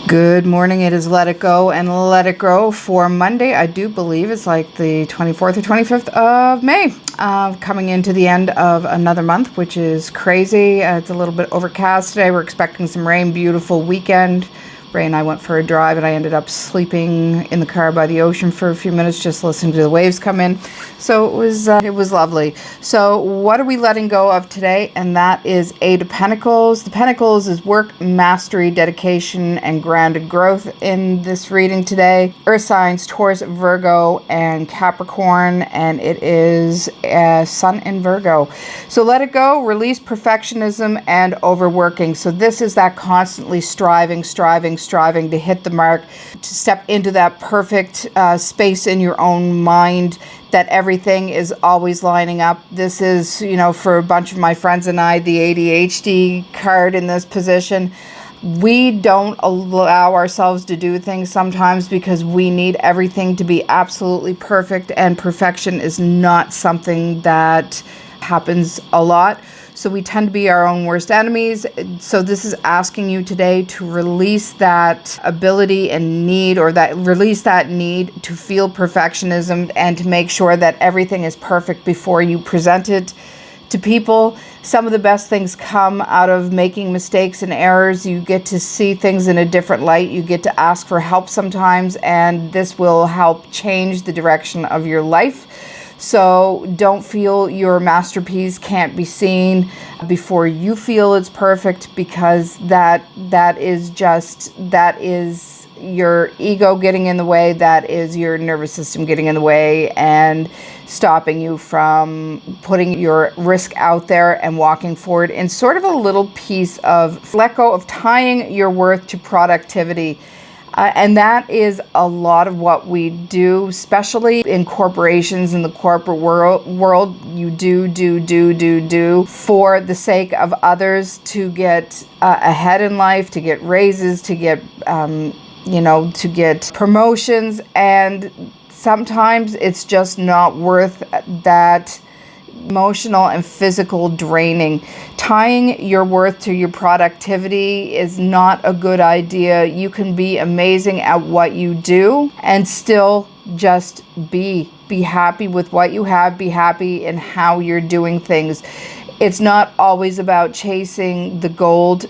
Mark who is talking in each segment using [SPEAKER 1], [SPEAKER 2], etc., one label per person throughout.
[SPEAKER 1] Good morning. It is Let It Go and Let It Grow for Monday. I do believe it's like the 24th or 25th of May, coming into the end of another month, which is crazy. It's a little bit overcast today. We're expecting some rain. Beautiful weekend. Ray and I went for a drive and I ended up sleeping in the car by the ocean for a few minutes, just listening to the waves come in. So it was lovely. So what are we letting go of today? And that is Eight of Pentacles. The Pentacles is work, mastery, dedication, and grounded growth in this reading today. Earth signs, Taurus, Virgo, and Capricorn, and it is Sun in Virgo. So let it go, release perfectionism and overworking. So this is that constantly striving to hit the mark, to step into that perfect space in your own mind, that everything is always lining up. This is, for a bunch of my friends and I, the ADHD card in this position. We don't allow ourselves to do things sometimes because we need everything to be absolutely perfect, and perfection is not something that happens a lot. So we tend to be our own worst enemies. So this is asking you today to release that ability and need, or release that need to feel perfectionism and to make sure that everything is perfect before you present it to people. Some of the best things come out of making mistakes and errors. You get to see things in a different light. You get to ask for help sometimes, and this will help change the direction of your life. So don't feel your masterpiece can't be seen before you feel it's perfect, because that is your ego getting in the way. That is your nervous system getting in the way and stopping you from putting your risk out there and walking forward in sort of a little piece of let go of tying your worth to productivity. And that is a lot of what we do, especially in corporations, in the corporate world. You do for the sake of others, to get ahead in life, to get raises, to get, to get promotions. And sometimes it's just not worth that emotional and physical draining. Tying your worth to your productivity is not a good idea. You can be amazing at what you do and still just be happy with what you have, be happy in how you're doing things. It's not always about chasing the gold,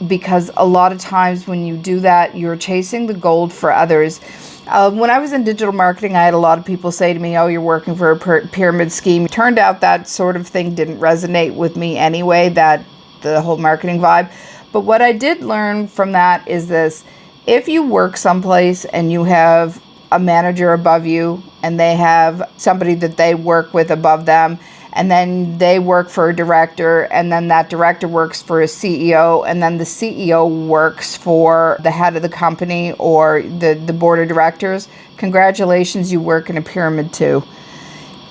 [SPEAKER 1] because a lot of times when you do that, you're chasing the gold for others. When I was in digital marketing, I had a lot of people say to me, oh, you're working for a pyramid scheme. It turned out that sort of thing didn't resonate with me anyway, the whole marketing vibe. But what I did learn from that is this: if you work someplace and you have a manager above you and they have somebody that they work with above them, and then they work for a director, and then that director works for a CEO, and then the CEO works for the head of the company or the board of directors, congratulations, you work in a pyramid too.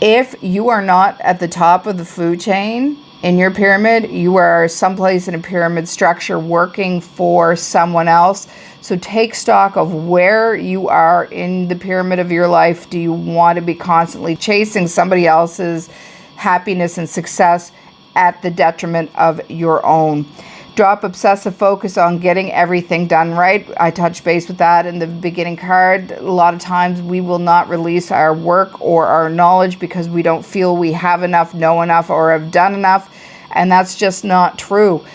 [SPEAKER 1] If you are not at the top of the food chain in your pyramid, you are someplace in a pyramid structure working for someone else. So take stock of where you are in the pyramid of your life. Do you want to be constantly chasing somebody else's happiness and success at the detriment of your own? Drop obsessive focus on getting everything done right. I touched base with that in the beginning card. A lot of times we will not release our work or our knowledge because we don't feel we have enough, know enough, or have done enough. And that's just not true.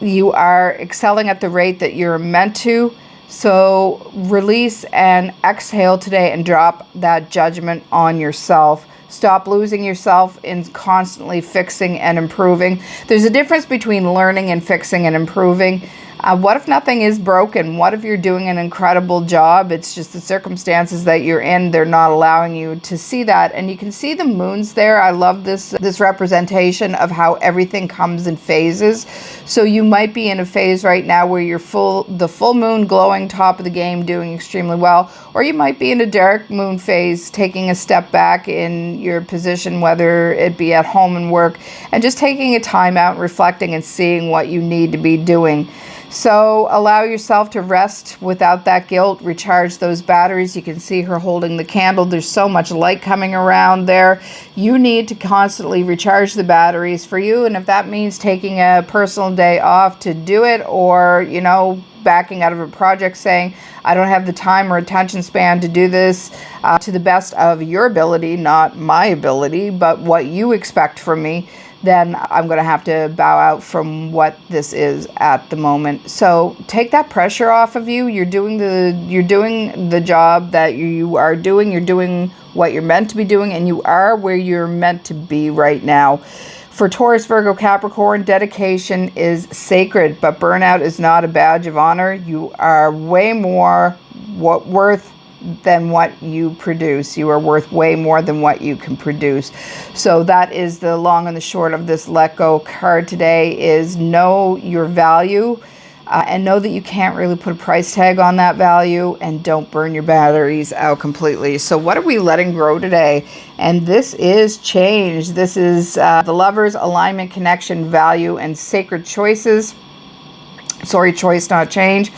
[SPEAKER 1] You are excelling at the rate that you're meant to. So release and exhale today and drop that judgment on yourself. Stop losing yourself in constantly fixing and improving. There's a difference between learning and fixing and improving. What if nothing is broken? What if you're doing an incredible job? It's just the circumstances that you're in, they're not allowing you to see that. And you can see the moons there. I love this representation of how everything comes in phases. So you might be in a phase right now where you're the full moon glowing, top of the game, doing extremely well. Or you might be in a dark moon phase, taking a step back in your position, whether it be at home and work, and just taking a time out, reflecting and seeing what you need to be doing. So allow yourself to rest without that guilt. Recharge those batteries. You can see her holding the candle. There's so much light coming around there. You need to constantly recharge the batteries for you. And if that means taking a personal day off to do it, or, backing out of a project saying, I don't have the time or attention span to do this to the best of your ability, not my ability, but what you expect from me, then I'm going to have to bow out from what this is at the moment. So take that pressure off of you. You're doing the job that you are doing. You're doing what you're meant to be doing, and you are where you're meant to be right now. For Taurus, Virgo, Capricorn, dedication is sacred, but burnout is not a badge of honor. You are way more worth than what you produce. You are worth way more than what you can produce. So that is the long and the short of this let go card today, is know your value and know that you can't really put a price tag on that value, and don't burn your batteries out completely. So what are we letting grow today? And this is change. This is the Lovers, alignment, connection, value, and sacred choices. Sorry, choice, not change.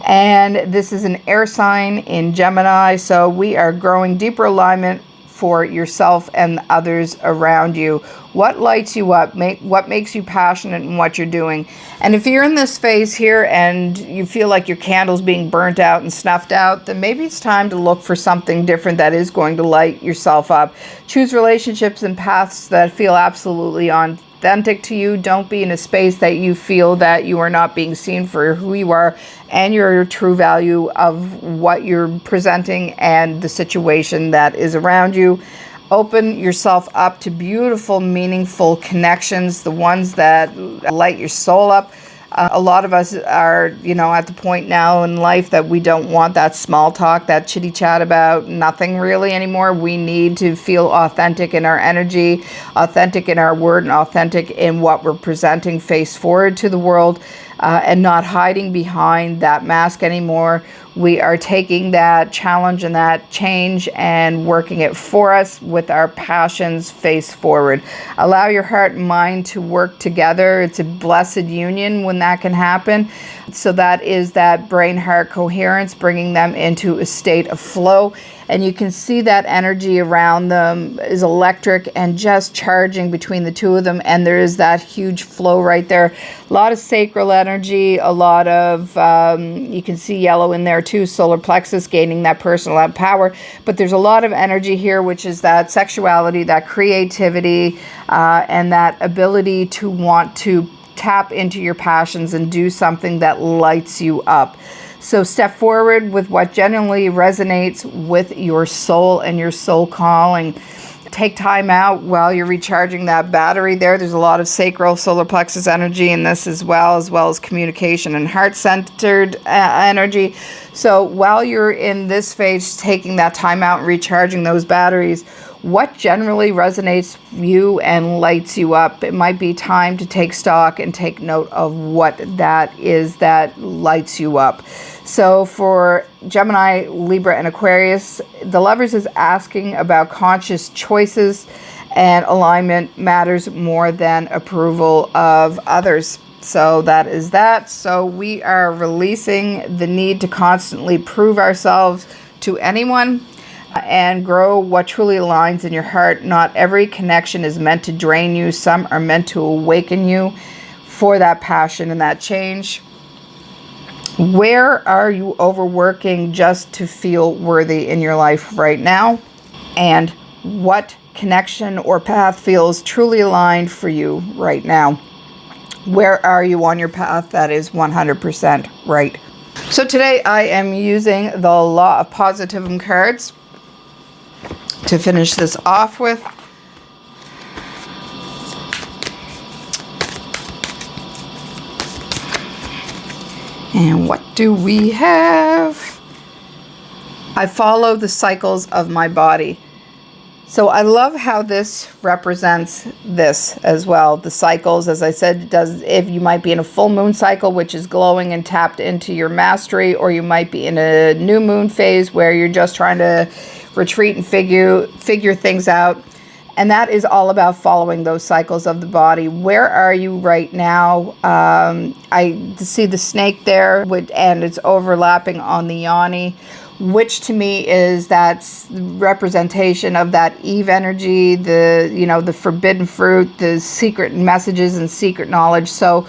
[SPEAKER 1] And this is an air sign in Gemini. So we are growing deeper alignment for yourself and others around you. What lights you up? What makes you passionate in what you're doing? And if you're in this phase here and you feel like your candle's being burnt out and snuffed out, then maybe it's time to look for something different that is going to light yourself up. Choose relationships and paths that feel absolutely authentic to you. Don't be in a space that you feel that you are not being seen for who you are and your true value of what you're presenting and the situation that is around you. Open yourself up to beautiful, meaningful connections, the ones that light your soul up. A lot of us are, at the point now in life that we don't want that small talk, that chitty chat about nothing really anymore. We need to feel authentic in our energy, authentic in our word, and authentic in what we're presenting face forward to the world, and not hiding behind that mask anymore. We are taking that challenge and that change and working it for us with our passions face forward. Allow your heart and mind to work together. It's a blessed union when that can happen. So that is that brain-heart coherence, bringing them into a state of flow. And you can see that energy around them is electric and just charging between the two of them. And there is that huge flow right there. A lot of sacral energy, a lot of, you can see yellow in there too, solar plexus, gaining that personal power. But there's a lot of energy here, which is that sexuality, that creativity, and that ability to want to tap into your passions and do something that lights you up. So step forward with what genuinely resonates with your soul and your soul calling. Take time out while you're recharging that battery there. There's a lot of sacral solar plexus energy in this as well as communication and heart-centered energy. So while you're in this phase, taking that time out and recharging those batteries, what generally resonates with you and lights you up? It might be time to take stock and take note of what that is that lights you up. So for Gemini, Libra, and Aquarius, the Lovers is asking about conscious choices, and alignment matters more than approval of others. So that is that. So we are releasing the need to constantly prove ourselves to anyone and grow what truly aligns in your heart. Not every connection is meant to drain you. Some are meant to awaken you for that passion and that change. Where are you overworking just to feel worthy in your life right now? And what connection or path feels truly aligned for you right now? Where are you on your path that is 100% right? So today I am using the Law of Positivism cards to finish this off with. And what do we have? I follow the cycles of my body. So I love how this represents this as well. The cycles, as I said, it does, if you might be in a full moon cycle, which is glowing and tapped into your mastery, or you might be in a new moon phase where you're just trying to retreat and figure things out. And that is all about following those cycles of the body. Where are you right now? I see the snake there, and it's overlapping on the yoni, which to me is that representation of that Eve energy, the forbidden fruit, the secret messages and secret knowledge. So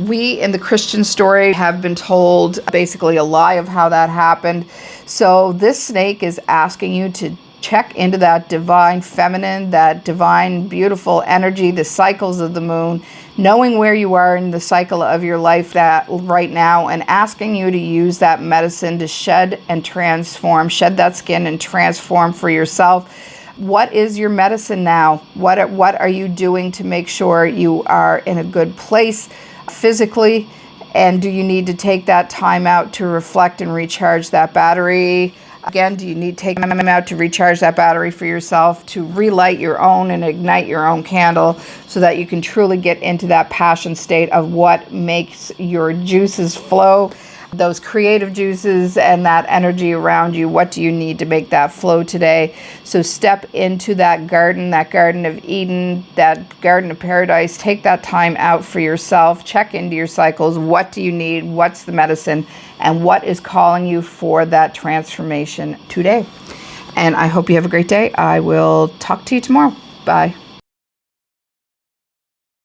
[SPEAKER 1] We in the Christian story have been told basically a lie of how that happened. So this snake is asking you to check into that divine feminine, that divine beautiful energy, the cycles of the moon, knowing where you are in the cycle of your life that right now, and asking you to use that medicine to shed and transform, shed that skin and transform for yourself. What is your medicine now? What are you doing to make sure you are in a good place physically? And do you need to take that time out to reflect and recharge that battery? Again, do you need to take time out to recharge that battery for yourself, to relight your own and ignite your own candle so that you can truly get into that passion state of what makes your juices flow, those creative juices and that energy around you? What do you need to make that flow today? So step into that garden of Eden, that garden of paradise. Take that time out for yourself. Check into your cycles. What do you need? What's the medicine? And what is calling you for that transformation today? And I hope you have a great day. I will talk to you tomorrow. Bye.